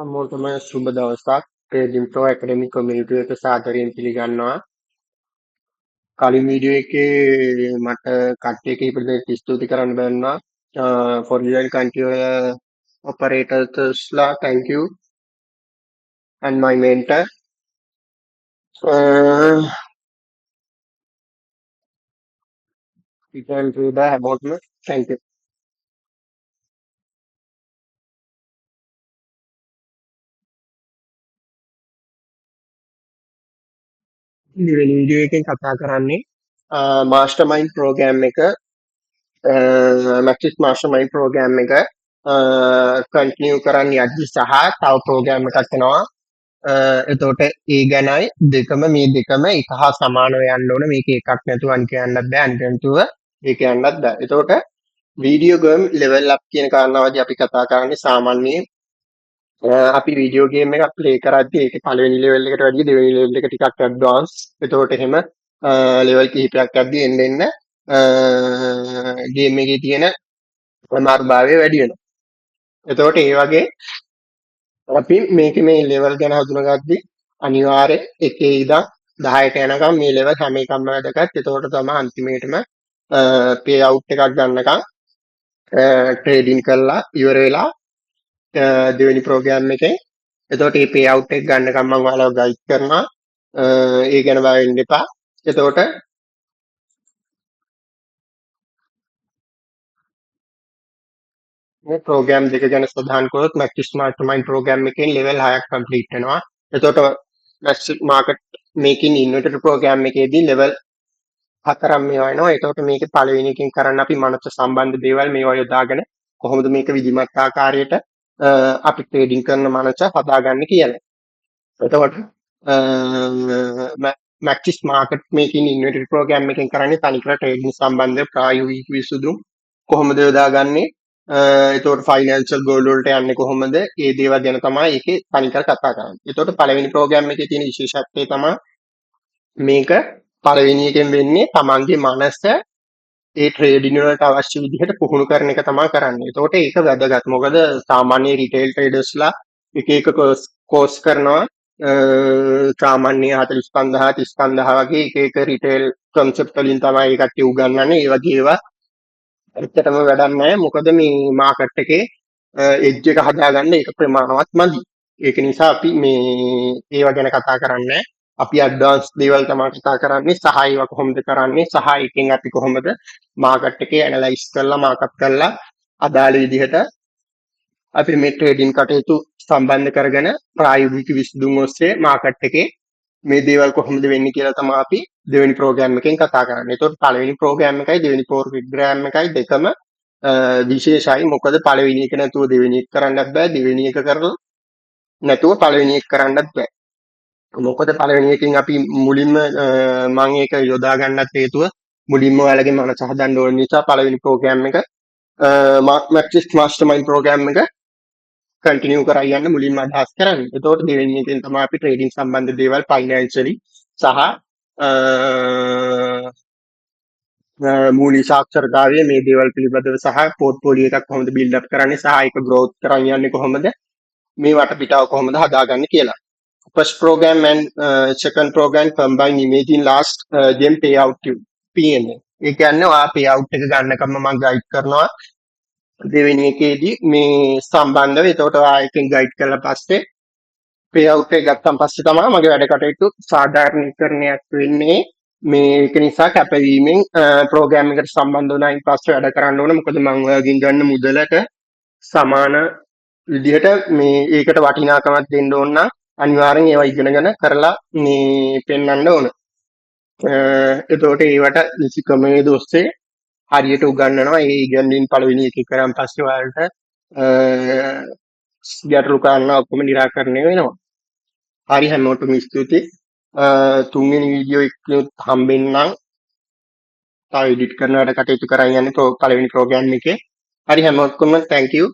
හැමෝටම සුබ දවසක්. ට්‍රේඩින් ප්‍රෝ ඇකඩමි කමියුනිටි එක සාදරයෙන් පිළිගන්නවා. කලින් වීඩියෝ එකේ මට කට්ටිය කිහිප දෙනෙක් ස්තුති කරන්න බැන්නා. for your continue operators thank you and my mentor. You can read the about me. Thank you. මෙවැනි වීඩියෝ එකෙන් කතා කරන්නේ මාස්ටර්මයින්ඩ් ප්‍රෝග්‍රෑම් එක මැක්සිස් මාස්ටර්මයින්ඩ් ප්‍රෝග්‍රෑම් එක කන්ටිනියු කරන්න යද්දි සහ තව ප්‍රෝග්‍රෑම් එකක් එනවා. එතකොට ඒ ගැනයි මේ දෙකම එක හා සමානව යන්න ඕන. මේක එකක් නැතුව අනික යන්නත් බෑ, අනික නැතුව ඒක යන්නත් බෑ. එතකොට වීඩියෝ ගේම් ලෙවල් අප් කියන කාරණාවදී අපි කතා කරන්නේ සාමාන්‍යයෙන් අපි වීඩියෝ ගේම් එකක් ප්ලේ කරද්දී ඒකේ පළවෙනි ලෙවල් එකට වැඩිය දෙවෙනි ලෙවල් එක ටිකක් ඇඩ්වාන්ස්. එතකොට එහෙම ලෙවල් කිහිපයක් යද්දී එන්න එන්න ගේම් එකේ තියෙන අමාරුභාවය වැඩි වෙනවා. එතකොට ඒ වගේ අපි මේකේ මේ ලෙවල් ගැන හඳුනාගද්දී අනිවාර්යෙන් 1 ඉඳන් 10ට යනකම් මේ ලෙවල් හැම එකක්ම වැදගත්. එතකොට තමයි අන්තිමේටම පේ අවුට් එකක් ගන්නකම් ට්‍රේඩින් කරලා ඉවර වෙලා දෙවෙනි ප්‍රෝග්‍රෑම් එකේ එතකොට මේ පේ අවුට් එක ගන්නකම් මම ඔයාලව ගයිඩ් කරනවා. ඒ ගැන බය වෙන්න එපා. එතකොට මේ ප්‍රෝග්‍රෑම් දෙක ගැන සඳහන් කරොත් මැක්සිස් මාස්ටර්මයින්ඩ් ප්‍රෝග්‍රෑම් එකෙන් ලෙවල් 6ක් කම්ප්ලීට් වෙනවා. එතකොට මැක්සිස් මාකට් මේකින් ඉන්වර්ටර් ප්‍රෝග්‍රෑම් එකේදී ලෙවල් 4ක් මේවා එනවා. එතකොට මේකේ පළවෙනි එකෙන් කරන්න අපි මනස සම්බන්ධ දේවල් මේවා යොදාගෙන කොහොමද මේක විධිමත් ආකාරයට අපි ට්‍රේඩින් කරන මනස හදාගන්නේ කියලා. එතකොට මැක්සිස් මාකට් මේකින් ඉන්වර්ටර් ප්‍රෝග්‍රෑම් එකෙන් කරන්නේ තනිකර ට්‍රේඩින් සම්බන්ධ ප්‍රායෝගික විසඳුම් කොහොමද යොදාගන්නේ, එතකොට ෆයිනෑන්ෂල් ගෝල් වලට යන්නේ කොහොමද, ඒ දේවල් ගැන තමයි ඒකේ තනිකර කතා කරන්නේ. එතකොට පළවෙනි ප්‍රෝග්‍රෑම් එකේ තියෙන විශේෂත්වය තමයි මේක පළවෙනි එකෙන් වෙන්නේ තමන්ගේ මනස ඒ ට්‍රේඩින් වලට අවශ්‍ය විදිහට පුහුණු කරන එක තමයි කරන්නේ. එතකොට ඒක වැදගත්. මොකද සාමාන්‍ය රිටේල් ට්‍රේඩර්ස්ලා එක කෝස් කරනවා. සාමාන්‍ය 45000 35000 වගේ එක රිටේල් concept වලින් තමයි ඒ කට්ටිය උගන්වන්නේ. ඒ වගේ ඒවා ඇත්තටම වැඩක් නැහැ. මොකද මේ මාකට් එකේ එජ් එක හදාගන්න ඒක ප්‍රමාණවත් මදි. ඒක නිසා අපි මේ ඒවා ගැන කතා කරන්නේ අපි ඇඩ්වාන්ස් දේවල් තමයි කතා කරන්නේ. සහ ඒවා කොහොමද කරන්නේ, සහ එකෙන් අපි කොහොමද මාකට් එකේ ඇනලයිස් කරලා මාකප් කරලා අදාළ විදිහට අපි මේ ට්‍රේඩින් කටයුතු සම්බන්ධ කරගෙන ප්‍රායෝගික විසඳුම් ඔස්සේ මාකට් එකේ මේ දේවල් කොහොමද වෙන්නේ කියලා තමයි අපි දෙවෙනි ප්‍රෝග්‍රෑම් එකෙන් කතා කරන්නේ. ඒතකොට පළවෙනි ප්‍රෝග්‍රෑම් එකයි දෙවෙනි ප්‍රෝග්‍රෑම් එකයි දෙකම විශේෂයි. මොකද පළවෙනි එක නැතුව දෙවෙනි එක කරන්නත් බෑ, දෙවෙනි එක කරලා නැතුව පළවෙනි එක කරන්නත් බෑ. මොකද පළවෙනි එකෙන් අපි මුලින්ම මම ඒක යොදා ගන්නත් හේතුව මුලින්ම ඔයාලගේ මනස හදන්න ඕන නිසා පළවෙනි ප්‍රෝග්‍රෑම් එක මැක්සිස් මාස්ටර්මයින්ඩ් ප්‍රෝග්‍රෑම් එක කන්ටිනියු කරා යන්න මුලින්ම අදහස් කරන්නේ. එතකොට දෙවෙනි එකෙන් තමයි අපි ට්‍රේඩින් සම්බන්ධ දේවල් ෆයිනෑන්ෂලි සහ මූලික සාක්ෂරතාවය මේ දේවල් පිළිබඳව සහ පෝර්ට්ෆෝලියෝ එකක් කොහොමද බිල්ඩ් අප් කරන්නේ සහ ඒක growth කරන් යන්නේ කොහොමද, මේ වටපිටාව කොහොමද හදාගන්නේ කියලා. First program and second program combine imagine last gem payout PNA. ඒ කියන්නේ ඔයා payout එක ගන්නකම් මම ගයිඩ් කරනවා දෙවෙනි එකේදී මේ සම්බන්ධව. එතකොට ඔයා එකෙන් ගයිඩ් කළා පස්සේ payout එක ගත්තන් පස්සේ තමයි මගේ වැඩ කටයුතු සාධාරණීකරණයක් වෙන්නේ. මේක නිසා කැපවීමෙන් ප්‍රෝග්‍රෑම් එකට සම්බන්ධ වුණායින් පස්සේ වැඩ කරන්න ඕන. මොකද මම ඔයාගෙන් ගන්න මුදලට සමාන විදිහට මේ ඒකට වටිනාකමක් දෙන්න ඕන නම් අනිවාර්යෙන් ඒවා ඉගෙනගෙන කරලා මේ පෙන්වන්න ඕන. එතකොට ඒවට නිසි ක්‍රමයේ දොස්සේ හරියට උගන්වනවා. ඒ ඉගෙනීම් පළවෙනි එක කරන් පස්සේ ඔයාලට ගැටලු කාරණා ඔක්කොම निराකරණය වෙනවා. හරි, හැමෝටම ස්තුතියි. තුන්වෙනි වීඩියෝ එකත් හම්බෙන්නම් තව එඩිට් කරන වැඩ කටයුතු කරන් යන්නේ පළවෙනි ප්‍රෝග්‍රෑම් එකේ. හරි, හැමෝටම thank you.